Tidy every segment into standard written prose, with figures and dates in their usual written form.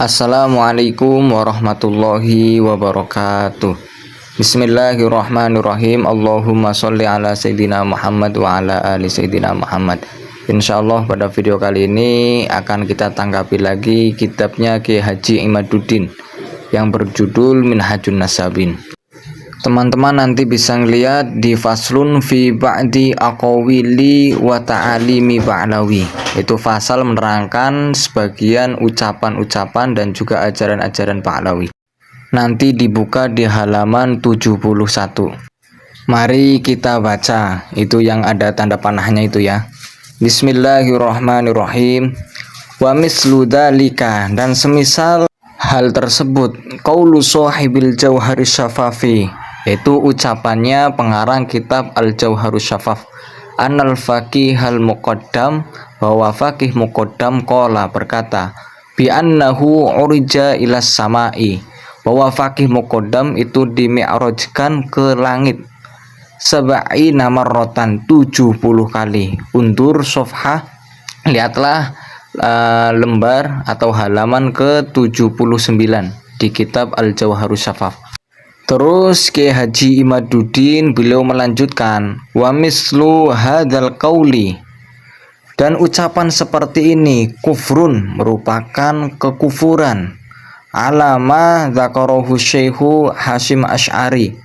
Assalamualaikum warahmatullahi wabarakatuh. Bismillahirrahmanirrahim. Allahumma sholli ala Sayyidina Muhammad wa ala ali Sayyidina Muhammad. Insyaallah pada video kali ini akan kita tanggapi lagi kitabnya Kiai Haji Imaduddin yang berjudul Minhajun Nasabin. Teman-teman nanti bisa ngeliat di faslun fi ba'di aqawili wa ta'alimi ba'lawi. Itu fasal menerangkan sebagian ucapan-ucapan dan juga ajaran-ajaran Ba'lawi. Nanti dibuka di halaman 71. Mari kita baca. Itu yang ada tanda panahnya itu ya. Bismillahirrahmanirrahim. Wa mislu dzalika, dan semisal hal tersebut, qaulu sahibil jauharis syafafi, yaitu ucapannya pengarang kitab Al-Jauharus Syafaf, Anal Faqih Al-Muqaddam, bahwa Faqih Muqaddam qala berkata, bi annahu urija ilas samai, bahwa Faqih Muqaddam itu dimi'rajkan ke langit sabai namarrotan 70 kali. Undur sofhah, lihatlah lembar atau halaman ke-79 di kitab Al-Jauharus Syafaf. Terus Kiai Haji Imaduddin beliau melanjutkan, wa mislu hadzal qauli, dan ucapan seperti ini kufrun, merupakan kekufuran, alama dzakarahu Syekhu Hasyim Asy'ari,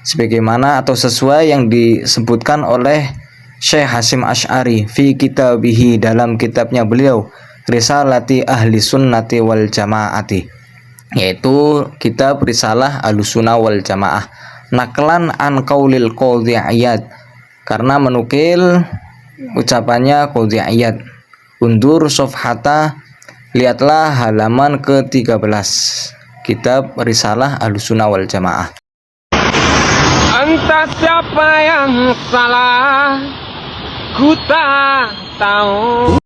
sebagaimana atau sesuai yang disebutkan oleh Syekh Hasyim Asy'ari fi kitabihi, dalam kitabnya beliau Risalati Ahli Sunnati wal Jamaati, yaitu kitab Risalah Ahlussunnah wal Jamaah, naklan an qaulil Qadhi Iyad, karena menukil ucapannya Qadhi Iyad. Undur sofhata, lihatlah halaman ke-13 kitab Risalah Ahlussunnah wal Jamaah. Entah siapa yang salah, ku tak tahu.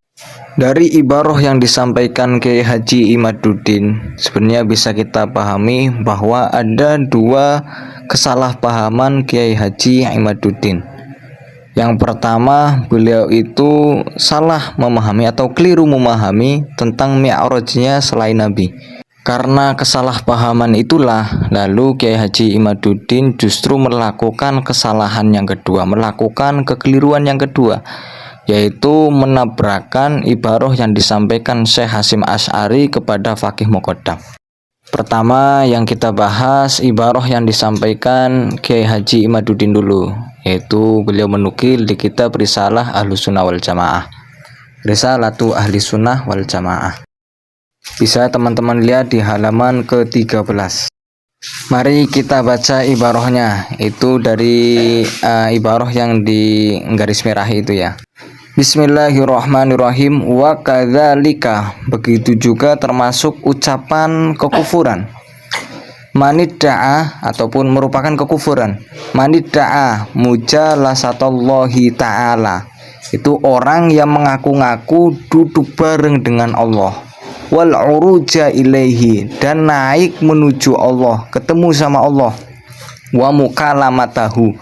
Dari ibarah yang disampaikan Kiai Haji Imaduddin, sebenarnya bisa kita pahami bahwa ada dua kesalahpahaman Kiai Haji Imaduddin. Yang pertama, beliau itu salah memahami atau keliru memahami tentang mi'rajnya selain Nabi. Karena kesalahpahaman itulah, lalu Kiai Haji Imaduddin justru melakukan kesalahan yang kedua, melakukan kekeliruan yang kedua, yaitu menabrakkan ibarah yang disampaikan Syekh Hasyim Asy'ari kepada Faqih Muqaddam. Pertama yang kita bahas ibarah yang disampaikan Kiai Haji Imaduddin dulu, yaitu beliau menukil di kitab Risalah Ahlussunnah wal Jamaah, Risalatu Ahli Sunnah wal Jamaah. Bisa teman-teman lihat di halaman ke-13. Mari kita baca ibarahnya, itu dari ibarah yang di garis merah itu ya. Bismillahirrahmanirrahim. Wa kadzalika, begitu juga termasuk ucapan kekufuran. Manidda'a, ataupun merupakan kekufuran. Manidda'a mujalasatallahi ta'ala, itu orang yang mengaku-ngaku duduk bareng dengan Allah. Wal uruja ilaihi, dan naik menuju Allah, ketemu sama Allah. Wa mukalamatahu,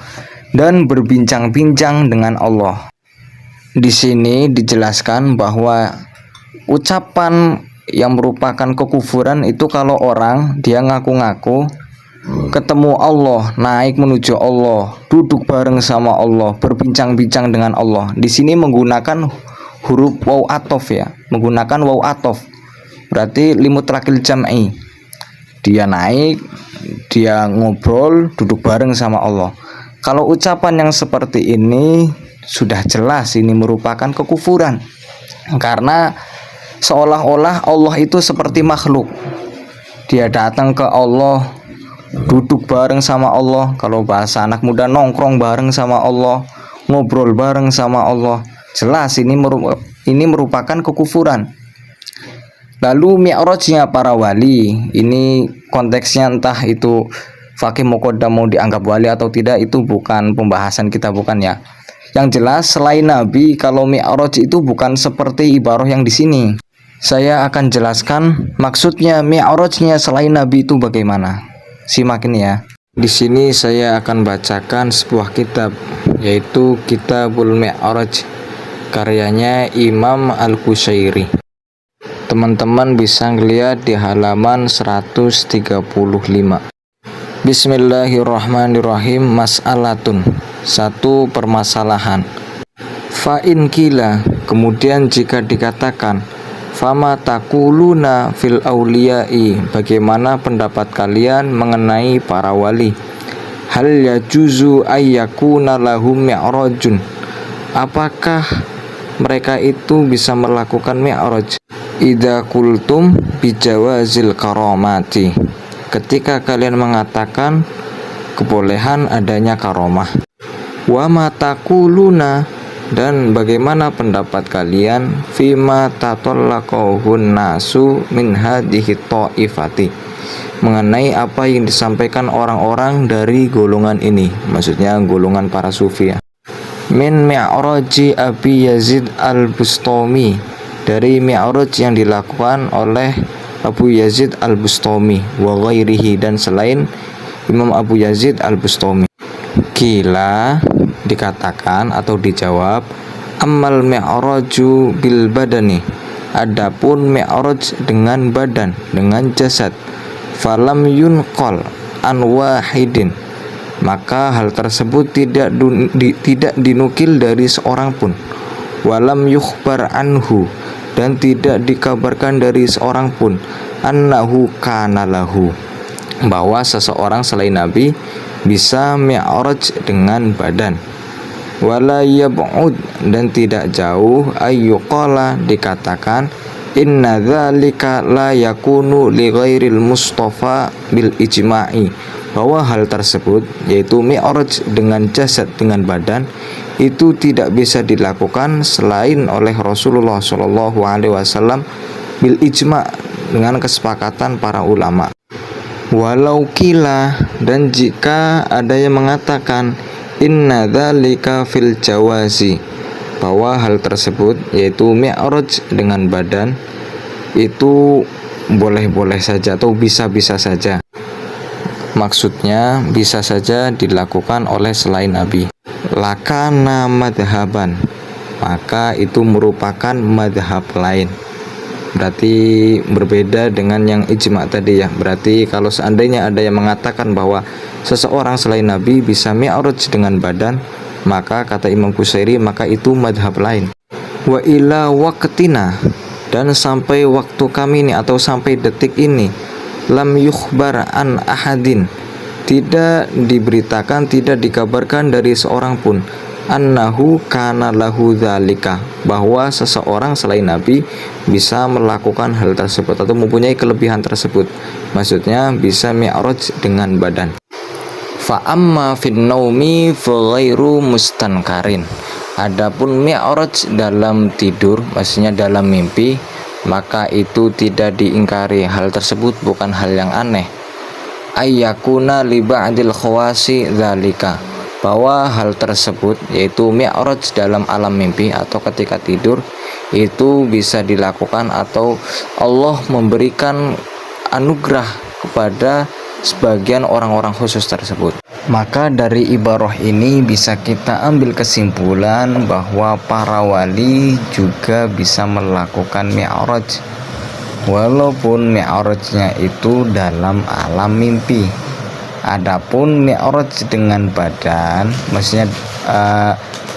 dan berbincang-bincang dengan Allah. Di sini dijelaskan bahwa ucapan yang merupakan kekufuran itu kalau orang dia ngaku-ngaku ketemu Allah, naik menuju Allah, duduk bareng sama Allah, berbincang-bincang dengan Allah. Di sini menggunakan huruf waw atof ya, menggunakan waw atof. Berarti limutlaqil jam'i. Dia naik, dia ngobrol, duduk bareng sama Allah. Kalau ucapan yang seperti ini sudah jelas ini merupakan kekufuran, karena seolah-olah Allah itu seperti makhluk. Dia datang ke Allah, duduk bareng sama Allah, kalau bahasa anak muda nongkrong bareng sama Allah, ngobrol bareng sama Allah. Jelas ini merupakan kekufuran. Lalu mi'rajnya para wali, ini konteksnya entah itu Faqih Muqaddam mau dianggap wali atau tidak, itu bukan pembahasan kita, bukan ya. Yang jelas selain Nabi, kalau mi'raj itu bukan seperti ibarah yang di sini. Saya akan jelaskan maksudnya mi'rajnya selain Nabi itu bagaimana. Simak ini ya. Di sini saya akan bacakan sebuah kitab, yaitu Kitabul Mi'raj, karyanya Imam Al-Qushairi. Teman-teman bisa ngeliat di halaman 135. Bismillahirrahmanirrahim. Mas'alatun, satu permasalahan. Fa'in kila, kemudian jika dikatakan, fama taquluna fil auliyai, bagaimana pendapat kalian mengenai para wali? Hal yajuzu ayyakuna lahum mi'rajun, apakah mereka itu bisa melakukan mi'raj? Idza qultum bijawazil karamati, ketika kalian mengatakan kebolehan adanya karomah. Wa ma taquluna, dan bagaimana pendapat kalian fima tatallaqahun nasu min hadhihi ta'ifati, mengenai apa yang disampaikan orang-orang dari golongan ini, maksudnya golongan para sufi ya. Min mi'raji Abi Yazid al-Bustami, dari mi'raj yang dilakukan oleh Abu Yazid al-Bustami wa ghairihi, dan selain Imam Abu Yazid al-Bustami. Kila, dikatakan atau dijawab, ammal mi'raju bil badani, adapun mi'raj dengan badan, dengan jasad, falam yunqal an wahidin, maka hal tersebut tidak dinukil dari seorang pun. Walam yukhbar anhu, dan tidak dikabarkan dari seorang pun, annahu kana lahu, bahwa seseorang selain Nabi bisa mi'raj dengan badan. Wala yab'ud, dan tidak jauh, ayyuqala, dikatakan, inna dzalika la yakunu li ghairil mustafa bil ijma'i, bahwa hal tersebut, yaitu mi'raj dengan jasad, dengan badan, itu tidak bisa dilakukan selain oleh Rasulullah Shallallahu Alaihi Wasallam bil ijma', dengan kesepakatan para ulama. Walau kila, dan jika ada yang mengatakan inna dzalika fil jawazi, bahwa hal tersebut, yaitu mi'raj dengan badan, itu boleh-boleh saja atau bisa-bisa saja, maksudnya bisa saja dilakukan oleh selain Nabi. Lakana madhaban, maka itu merupakan madhab lain, berarti berbeda dengan yang ijma tadi ya. Berarti kalau seandainya ada yang mengatakan bahwa seseorang selain Nabi bisa mi'raj dengan badan, maka kata Imam Qusairi, maka itu madhab lain. Wa ila waqtina, dan sampai waktu kami ini atau sampai detik ini, lam yukhbar an ahadin, tidak diberitakan, tidak dikabarkan dari seorang pun, annahu kana lahu dzalika, bahwa seseorang selain Nabi bisa melakukan hal tersebut atau mempunyai kelebihan tersebut, maksudnya bisa mi'raj dengan badan. Fa amma fin naumi fa ghairu mustankarin, adapun mi'raj dalam tidur, maksudnya dalam mimpi, maka itu tidak diingkari, hal tersebut bukan hal yang aneh. Ayyakuna li ba'dil khawasi dzalika, bahwa hal tersebut, yaitu mi'raj dalam alam mimpi atau ketika tidur, itu bisa dilakukan atau Allah memberikan anugerah kepada sebagian orang-orang khusus tersebut. Maka dari ibarah ini bisa kita ambil kesimpulan bahwa para wali juga bisa melakukan mi'raj, walaupun mi'rajnya itu dalam alam mimpi. Adapun mi'raj dengan badan, maksudnya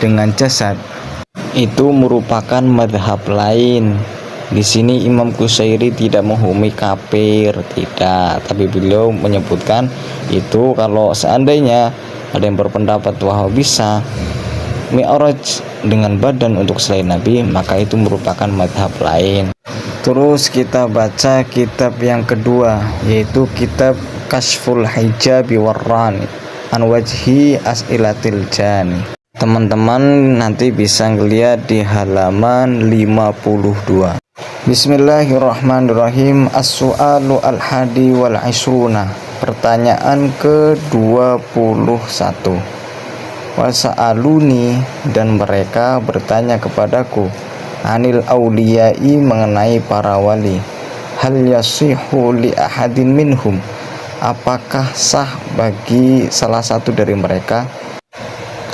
dengan jasad, itu merupakan madhab lain. Di sini Imam Qusairi tidak menghukumi kafir, tidak, tapi beliau menyebutkan itu kalau seandainya ada yang berpendapat bahwa bisa mi'raj dengan badan untuk selain Nabi, maka itu merupakan madhab lain. Terus kita baca kitab yang kedua, yaitu kitab Kashful Hijabi Warrani an Wajhi As'ilatil Jani. Teman-teman nanti bisa ngeliat di halaman 52. Bismillahirrahmanirrahim. As-su'alu al-hadi wal isruna, pertanyaan ke-21. Wasa'aluni, dan mereka bertanya kepadaku, anil auliyai, mengenai para wali. Hal yasihu li ahadin minhum, apakah sah bagi salah satu dari mereka,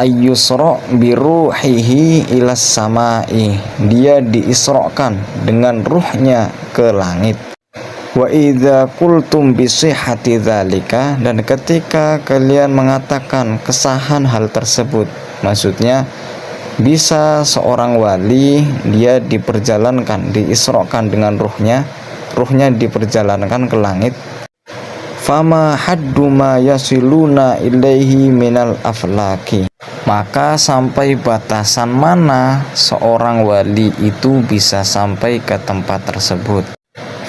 ayyusra biruhihi ilas samai, dia diisrokan dengan ruhnya ke langit. Wa idza qultum bi sihhati dzalika, dan ketika kalian mengatakan kesahan hal tersebut, maksudnya bisa seorang wali dia diperjalankan, diisrokan dengan ruhnya diperjalankan ke langit. Fama haddu ma yasiluna ilaihi minal aflaki, maka sampai batasan mana seorang wali itu bisa sampai ke tempat tersebut.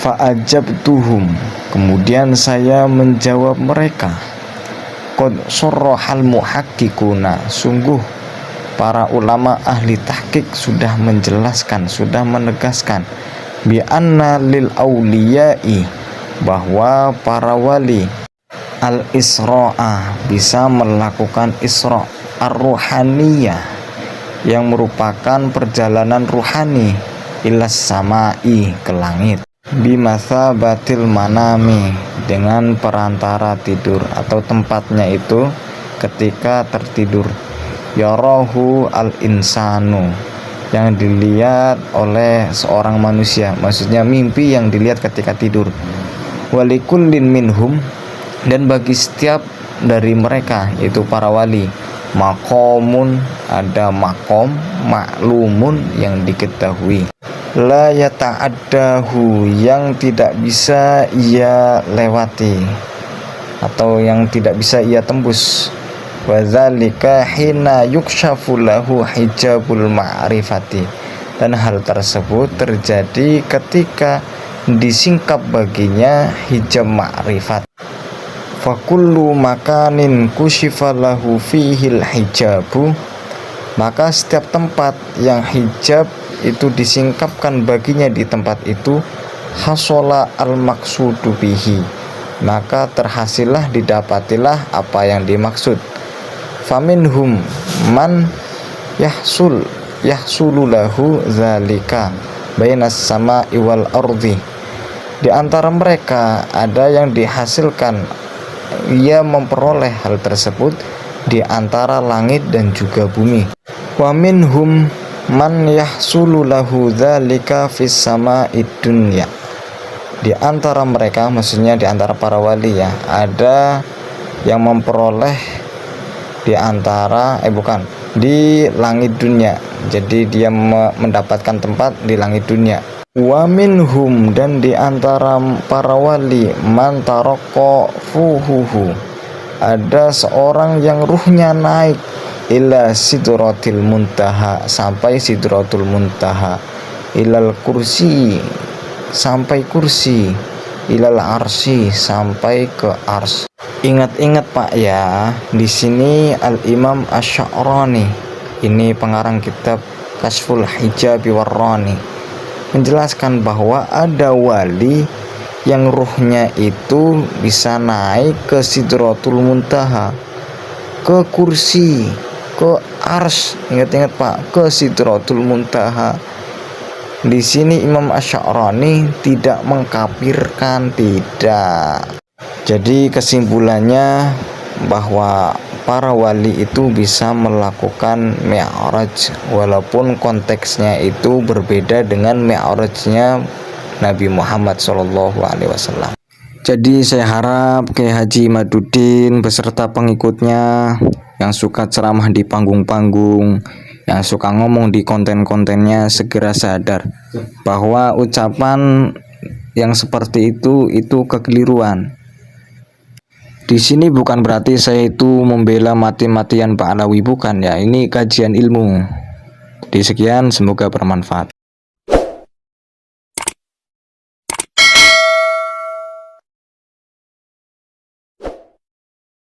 Fa'ajabtuhum, kemudian saya menjawab mereka. Qad surrahal muhaqqiquna, sungguh para ulama ahli tahqiq sudah menjelaskan, sudah menegaskan, bi anna lil auliyai, bahwa para wali al-isra'a, bisa melakukan isra' ar-ruhaniyah, yang merupakan perjalanan ruhani, ilas samai, ke langit, bimatsabatil manami, dengan perantara tidur atau tempatnya itu ketika tertidur. Yarahu al-insanu, yang dilihat oleh seorang manusia, maksudnya mimpi yang dilihat ketika tidur. Walikullin minhum, dan bagi setiap dari mereka, yaitu para wali, maqamun, ada makom, maklumun, yang diketahui, la yata'addahu, yang tidak bisa ia lewati atau yang tidak bisa ia tembus. Wadzalika hina yukshafu lahu hijabul ma'rifati, dan hal tersebut terjadi ketika disingkap baginya hijab ma'rifat. Fakullu makanin kushifa lahu fihil hijabu, maka setiap tempat yang hijab itu disingkapkan baginya di tempat itu, hasola al-maksudu bihi, maka terhasillah, didapatilah apa yang dimaksud. Faminhum man yahsulu lahu zalika bainas sama'i wal ardi, di antara mereka ada yang dihasilkan, ia memperoleh hal tersebut di antara langit dan juga bumi. Wa minhum man yahsulu lahu dzalika fis sama'id dunya, di antara mereka, maksudnya di antara para wali ya, ada yang memperoleh di antara di langit dunia, jadi dia mendapatkan tempat di langit dunia. Wa minhum, dan di antara para wali, man taraqqa ruhuhu, ada seorang yang ruhnya naik ila sidratil muntaha, sampai sidratul muntaha, ilal kursi, sampai kursi, ilal arsy, sampai ke ars. Ingat-ingat Pak ya, di sini Al-Imam Asy-Sya'rani, ini pengarang kitab Kashful Hijabi Warrani, menjelaskan bahwa ada wali yang ruhnya itu bisa naik ke Sidratul Muntaha, ke kursi, ke ars. Ingat-ingat Pak, ke Sidratul Muntaha. Di sini Imam Asy-Sya'rani tidak mengkafirkan, tidak. Jadi kesimpulannya bahwa para wali itu bisa melakukan mi'raj, walaupun konteksnya itu berbeda dengan mi'rajnya Nabi Muhammad SAW. Jadi saya harap Kiai Haji Imaduddin beserta pengikutnya yang suka ceramah di panggung-panggung, yang suka ngomong di konten-kontennya, segera sadar bahwa ucapan yang seperti itu kekeliruan. Di sini bukan berarti saya itu membela mati-matian Pak Alawi, bukan ya. Ini kajian ilmu. Di sekian, semoga bermanfaat.